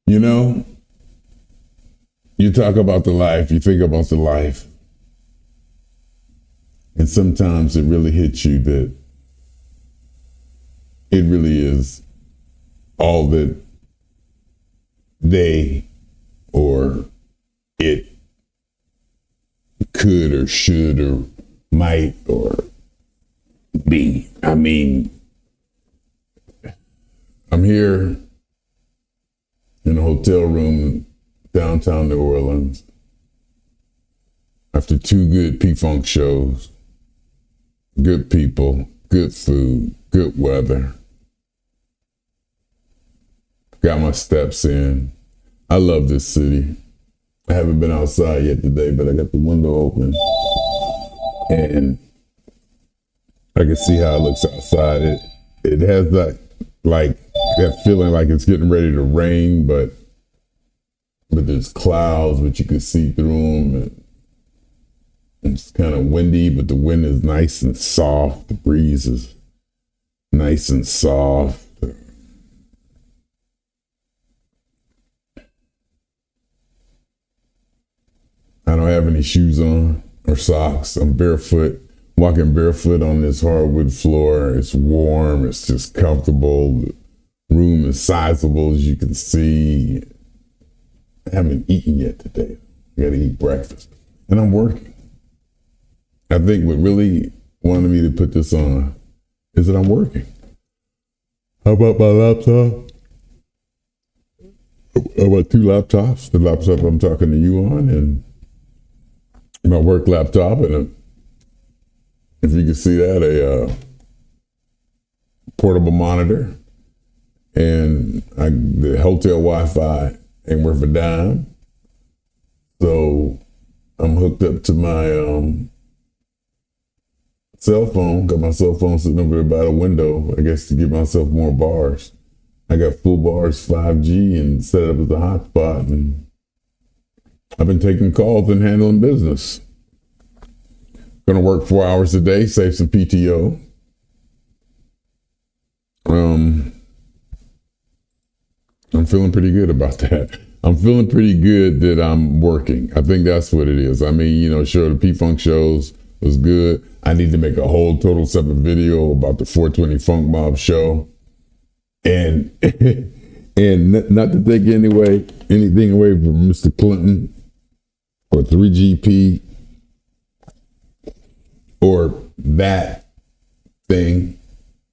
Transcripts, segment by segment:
You know, you talk about the life, you think about the life, and sometimes it really hits you that it really is all that they or it could or should or might or be. I mean, I'm here in a hotel room downtown New Orleans after 2 good P-Funk shows, good people, good food, good weather. Got my steps in. I love this city. I haven't been outside yet today, but I got the window open and I can see how it looks outside. It has that that feeling like it's getting ready to rain, but there's clouds, but you can see through them. And it's kind of windy, but the wind is nice and soft. The breeze is nice and soft. I don't have any shoes on or socks. I'm barefoot, walking barefoot on this hardwood floor. It's warm. It's just comfortable. The room is sizable, as you can see. I haven't eaten yet today. I got to eat breakfast. And I'm working. I think what really wanted me to put this on is that I'm working. How about my laptop? How about 2 laptops? The laptop I'm talking to you on and my work laptop, and if you can see that, a portable monitor, and the hotel Wi-Fi ain't worth a dime. So I'm hooked up to my cell phone. Got my cell phone sitting over there by the window, I guess to give myself more bars. I got full bars 5G and set it up as a hotspot, and I've been taking calls and handling business. Gonna work 4 hours a day, save some PTO. I'm feeling pretty good about that. I'm feeling pretty good that I'm working. I think that's what it is. I mean, sure, the P-Funk shows was good. I need to make a whole total separate video about the 420 Funk Mob show. And not to take anything away from Mr. Clinton or 3GP or that thing,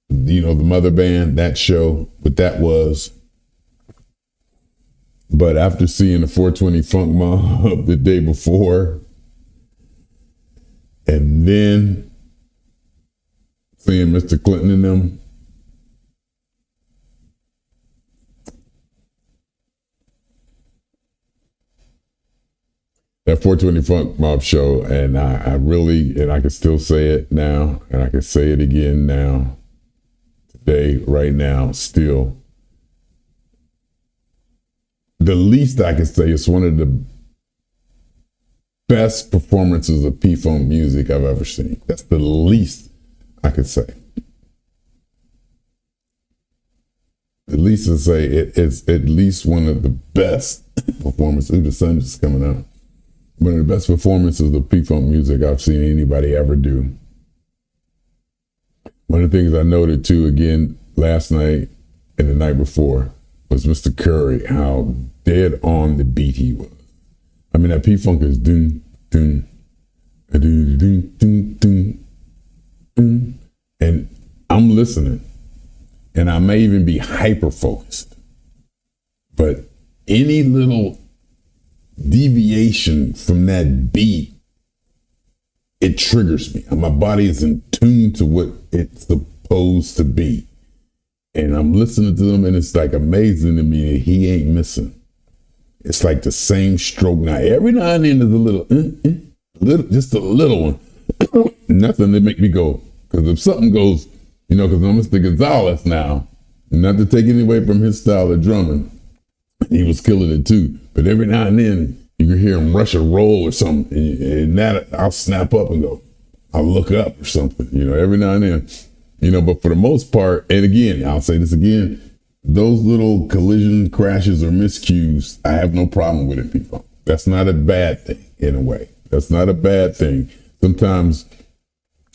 the mother band, that show, what that was. But after seeing the 420 Funk Mob the day before, and then seeing Mr. Clinton and them, that 420 Funk Mob show, and I really, and I can still say it now, and I can say it again now, today, right now, still. The least I can say is one of the best performances of P-Funk music I've ever seen. That's the least I could say. At least to say it's at least one of the best performances. Ooh, the sun is coming out. One of the best performances of P-Funk music I've seen anybody ever do. One of the things I noted too, again, last night and the night before, was Mr. Curry, how dead on the beat he was. I mean, that P-Funk is dun, dun, dun, dun, dun, dun, dun. And I'm listening, and I may even be hyper-focused, but any little deviation from that beat, it triggers me. My body is in tune to what it's supposed to be. And I'm listening to them, and it's like amazing to me that he ain't missing. It's like the same stroke. Now, every now and then there's a little, just a little one. Nothing to make me go. Because if something goes, because I'm Mr. Gonzalez now, not to take any away from his style of drumming, he was killing it too. But every now and then you can hear him rush a roll or something, and that I'll snap up and go, I'll look up or something, every now and then. But for the most part, and again, I'll say this again, those little collision crashes or miscues, I have no problem with it, people. That's not a bad thing in a way. That's not a bad thing. Sometimes,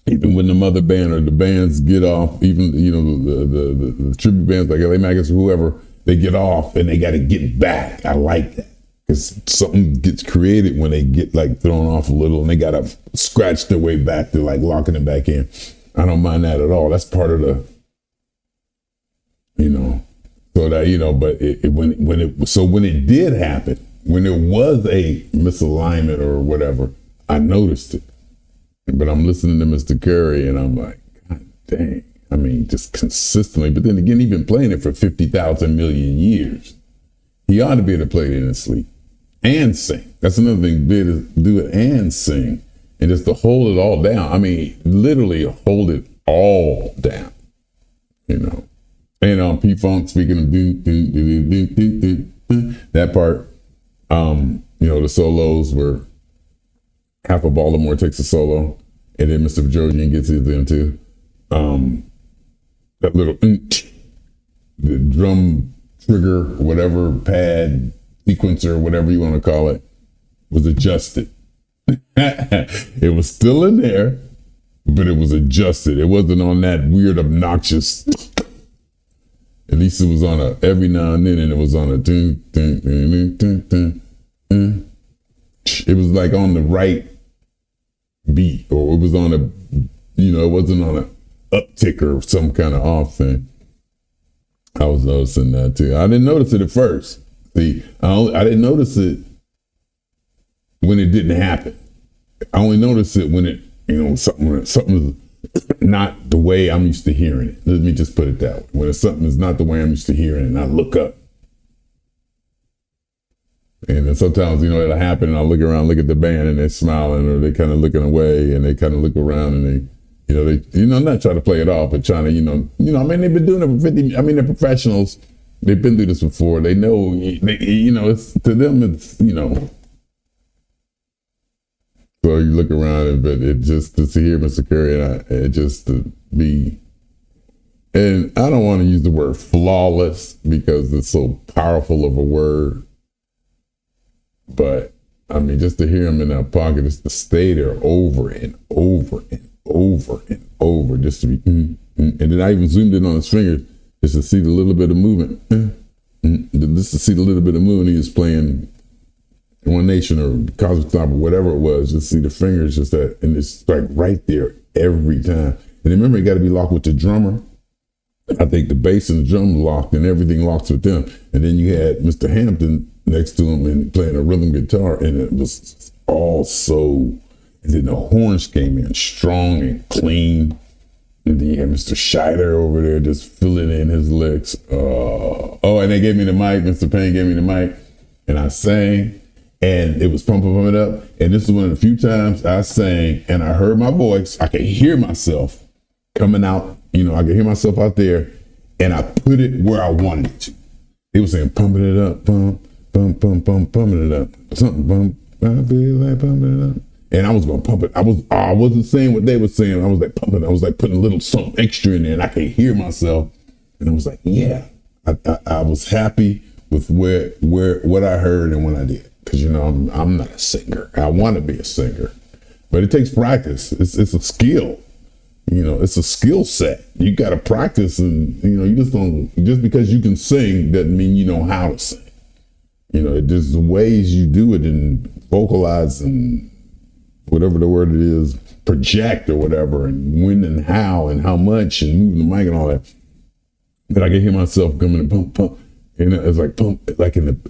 even when the mother band or the bands get off, even, you know, the tribute bands like LA Magus or whoever, they get off and they got to get back. I like that. Because something gets created when they get like thrown off a little and they got to scratch their way back to like locking it back in. I don't mind that at all. That's part of the, you know, so that, you know, but when it did happen, when there was a misalignment or whatever, I noticed it. But I'm listening to Mr. Curry and I'm like, God dang. I mean, just consistently. But then again, he's been playing it for 50,000 million years. He ought to be able to play it in his sleep and sing. That's another thing, be able to do it and sing. And just to hold it all down. I mean, literally hold it all down, you know. And on P-Funk, speaking of that part, you know, the solos were half of Baltimore takes a solo, and then Mr. Georgian gets his in too. That little the drum trigger, whatever pad, sequencer, whatever you want to call it, was adjusted. It was still in there, but it was adjusted. It wasn't on that weird, obnoxious. At least it was on a every now and then, and it was on a dun, dun, dun, dun, dun, dun. It was like on the right beat, or it was on a, you know, it wasn't on a uptick or some kind of off thing. I was noticing that too. I didn't notice it at first. See, I didn't notice it when it didn't happen. I only noticed it when it, you know, something was not the way I'm used to hearing it. Let me just put it that way. When something is not the way I'm used to hearing it, and I look up. And then sometimes, you know, it'll happen and I'll look around, look at the band and they're smiling or they kind of looking away and they kind of look around and they, not trying to play it off, but trying to, I mean, they've been doing it for 50, I mean, they're professionals. They've been through this before. They know, it's, to them, it's, so you look around and, but it just, to hear Mr. Curry and it just to be, and I don't want to use the word flawless because it's so powerful of a word, but I mean, just to hear him in that pocket, just to stay there over and over and over and over, just to be, and then I even zoomed in on his fingers just to see the little bit of movement, just to see the little bit of movement he was playing One Nation or Cosmic Stomp or whatever it was, just see the fingers just that, and it's like right there every time. And remember, you got to be locked with the drummer. I think the bass and the drum locked and everything locks with them. And then you had Mr. Hampton next to him and playing a rhythm guitar, and it was all so, and then the horns came in strong and clean. And then you had Mr. Scheider over there just filling in his licks. And they gave me the mic. Mr. Payne gave me the mic, and I sang, and it was pumping it up. And this is one of the few times I sang, and I heard my voice. I could hear myself coming out. I could hear myself out there, and I put it where I wanted it to. They were saying, pumping it up, pump, pump, pump, pump, pumping it up. Something, pump, I feel like pumping it up. And I was going to pump it. I wasn't saying what they were saying. I was like pumping. I was like putting a little something extra in there, and I could hear myself. And I was like, yeah. I was happy with what I heard and what I did. Because, I'm not a singer. I want to be a singer. But it takes practice. It's a skill. It's a skill set. You got to practice, and you just because you can sing doesn't mean you know how to sing. It just the ways you do it and vocalize and whatever the word it is, project or whatever, and when and how much and moving the mic and all that. But I can hear myself coming and pump, pump, and it's like pump, like an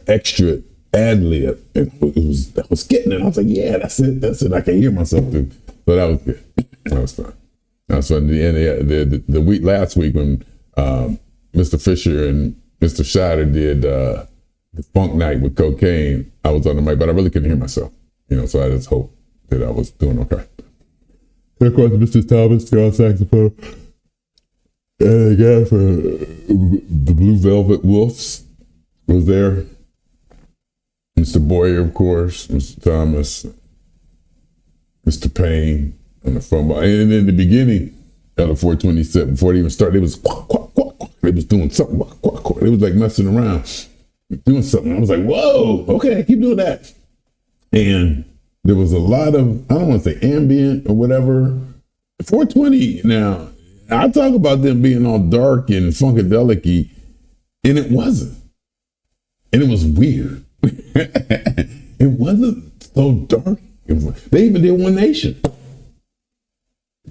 extra ad lib. And I was getting it. I was like, yeah, that's it. I can hear myself too. So that was good. That was fun. So in the end, the week last week when Mr. Fisher and Mr. Scheider did the funk night with cocaine, I was on the mic, but I really couldn't hear myself. So I just hope that I was doing okay. And of course, Mr. Thomas, the saxophone, and the guy for the Blue Velvet Wolves was there. Mr. Boyer, of course, Mr. Thomas, Mr. Payne on the phone. And in the beginning of the 427, before it even started, it was quack, quack, quack, quack. It was doing something. It was like messing around, doing something. I was like, whoa, okay, keep doing that. And there was a lot of, I don't want to say ambient or whatever. 420 now, I talk about them being all dark and funkadelic-y, and it wasn't. And it was weird. It wasn't so dark. They even did One Nation.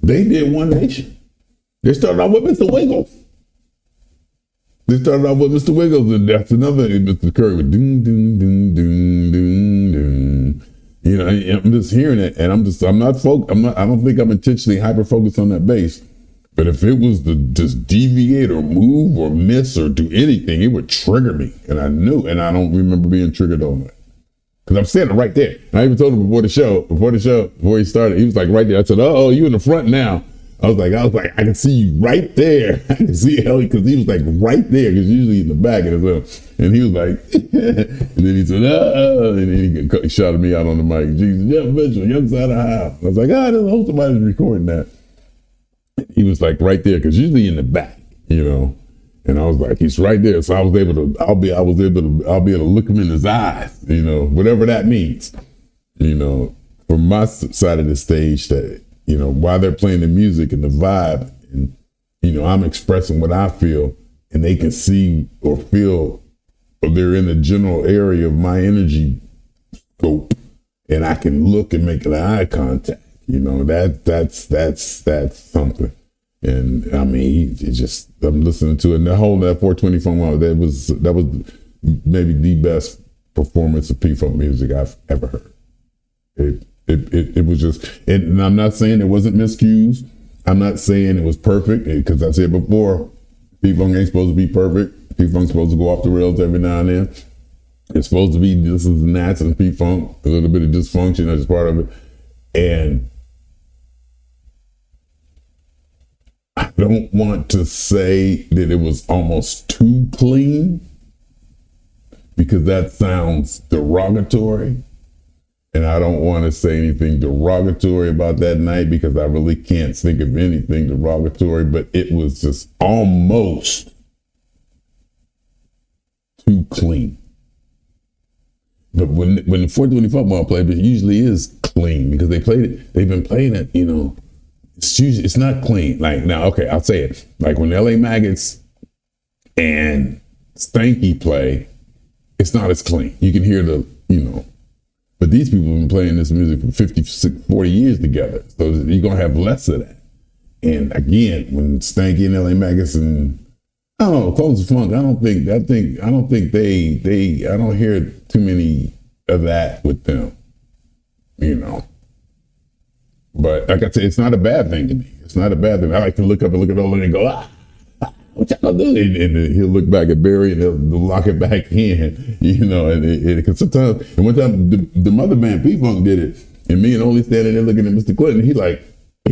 They did One Nation. They started off with Mr. Wiggles. And that's another Mr. Curry with doom, doom, doom, doom, doom, doom. You know, I'm just hearing it, and I don't think I'm intentionally hyper focused on that bass. But if it was to just deviate or move or miss or do anything, it would trigger me. And I knew, and I don't remember being triggered on that. Because I'm standing right there. I even told him before he started, he was like right there. I said, oh, you in the front now. I was like, I can see you right there. I can see Ellie, because he was like right there, because usually in the back of his and he was like, and then he said, and then he shouted me out on the mic, Jesus, Jeff Mitchell, young side of the house. I was like, I hope somebody's recording that. He was like right there, because usually in the back, you know. And I was like, he's right there. So I was able to, I'll be able to look him in his eyes, you know, whatever that means, you know, from my side of the stage, that, you know, while they're playing the music and the vibe, and, you know, I'm expressing what I feel, and they can see or feel, or they're in the general area of my energy scope, and I can look and make an eye contact, you know, that's something. And I mean, I'm listening to it, and that 420 Funk Mom, that was maybe the best performance of P-Funk music I've ever heard. It was just, and I'm not saying it wasn't miscues. I'm not saying it was perfect, because I said before, P-Funk ain't supposed to be perfect. P-Funk's supposed to go off the rails every now and then. It's supposed to be this and that, and P-Funk, a little bit of dysfunction as part of it. And I don't want to say that it was almost too clean, because that sounds derogatory. And I don't want to say anything derogatory about that night, because I really can't think of anything derogatory, but it was just almost too clean. But when the 420 football played, it usually is clean, because they've been playing it, you know, it's not clean. Like, now, okay, I'll say it. Like when LA Maggots and Stanky play, it's not as clean. You can hear the, you know, but these people have been playing this music for 50, 40 years together. So you're going to have less of that. And again, when Stanky and LA Maggots and, I don't know, Close of Funk, I don't hear too many of that with them, you know. But like I said, it's not a bad thing to me. It's not a bad thing. I like to look up and look at all and go, what y'all gonna do? And then he'll look back at Barry and they'll lock it back in, you know. And because sometimes, and one time the mother band P-Funk did it, and me and Oli standing there looking at Mr. Clinton, he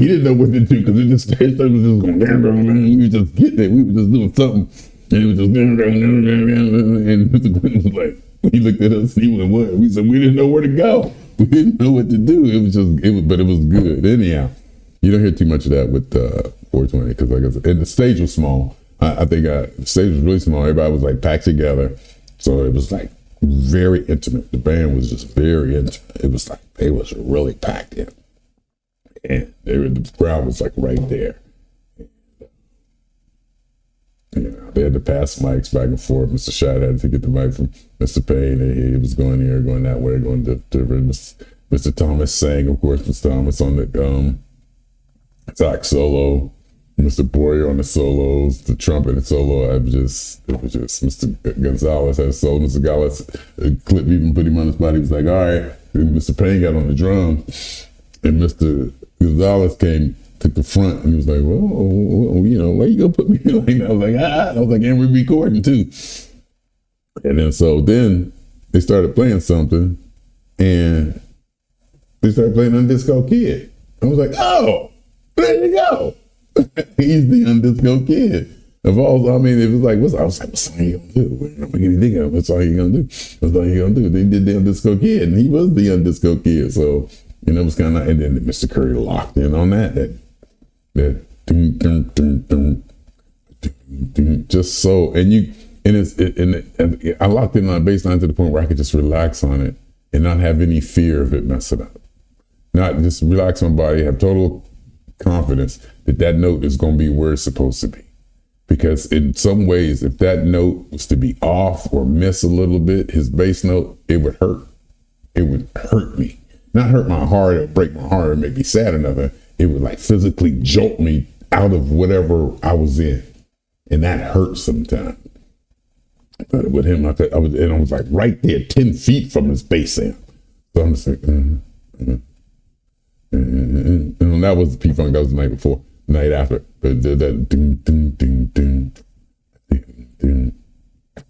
didn't know what to do, because it just was just going, we were just getting it, we were just doing something, and it was just, and Mr. Clinton was like, he looked at us and he went, what? We said, we didn't know where to go. We didn't know what to do. But it was good. Anyhow, you don't hear too much of that with 420, because like I said, and the stage was small. I think the stage was really small. Everybody was like packed together. So it was like very intimate. The band was just very intimate. It was like, they was really packed in. And the crowd was like right there. You know, they had to pass mics back and forth. Mr. Shad had to get the mic from Mr. Payne. He was going here, going that way, going different. Mr. Thomas sang, of course. Mr. Thomas on the sax solo. Mr. Boyer on the solos, the trumpet and solo. It was just Mr. Gonzalez had a solo. Mr. Gonzalez, Clip even put him on the spot. He was like, all right. And Mr. Payne got on the drums, and Mr. Gonzalez took the front, and he was like, well, you know, why you gonna put me like that? I was like, and we're recording too. And then they started playing something, and they started playing Undisco Kid. I was like, oh, there you go. He's the Undisco Kid. Of all, I mean, it was like, what's song you gonna do? What song you gonna do? What song you gonna do? They did the Undisco Kid, and he was the Undisco Kid. So, you know, it was kind of, and then Mr. Curry locked in on that dum, dum, dum, dum, just so, and I locked in on bass line to the point where I could just relax on it and not have any fear of it messing up. Not just relax my body, have total confidence that note is going to be where it's supposed to be. Because in some ways, if that note was to be off or miss a little bit, his bass note, it would hurt. It would hurt me. Not hurt my heart or break my heart or make me sad or nothing. It would like physically jolt me out of whatever I was in. And that hurt sometimes. But with him, I was like right there, 10 feet from his bass amp. So I'm just like, and that was the P-Funk. That was the night before, the night after. But that ding, ding, ding, ding, ding, ding.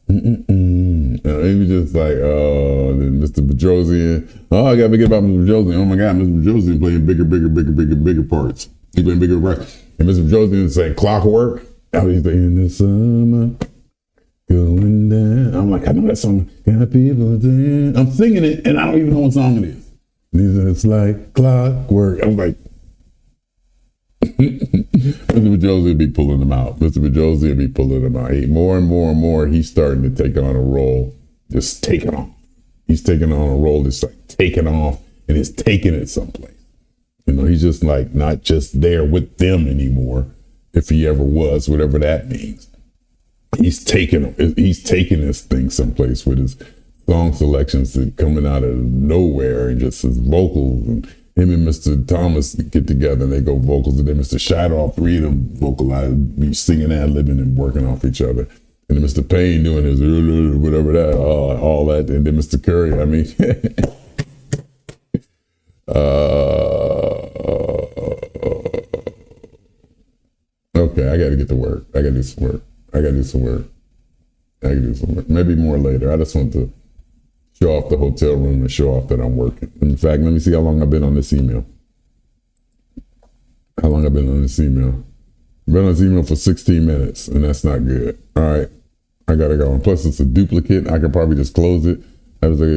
It was just like, then Mr. Bedrosian. Oh, I gotta forget about Mr. Bedrosian. Oh my God, Mr. Bedrosian playing bigger parts. He playing bigger parts. And Mr. Bedrosian saying Clockwork. I was like, in the summer, going down. I'm like, I know that song. Got people down. I'm singing it, and I don't even know what song it is. It's like clockwork. I'm like, Mr. Bedrosian would be pulling them out. Mr. Bedrosian would be pulling them out. More and more, he's starting to take on a role, just taking off. He's taking on a role that's like taking off, and it's taking it someplace. You know, he's just like not just there with them anymore. If he ever was, whatever that means, he's taking this thing someplace with his song selections that coming out of nowhere and just his vocals. And him and Mr. Thomas get together and they go vocals, and then Mr. Shadow, all three of them vocalize, be singing, ad-libbing, and working off each other. And then Mr. Payne doing his whatever that, all that, and then Mr. Curry. I mean, okay, I got to get to work. I got to do some work. Maybe more later. I just want to show off the hotel room and show off that I'm working. In fact, let me see how long I've been on this email. I've been on this email for 16 minutes, and that's not good. All right, I got to go. And plus, it's a duplicate. I could probably just close it. I was like,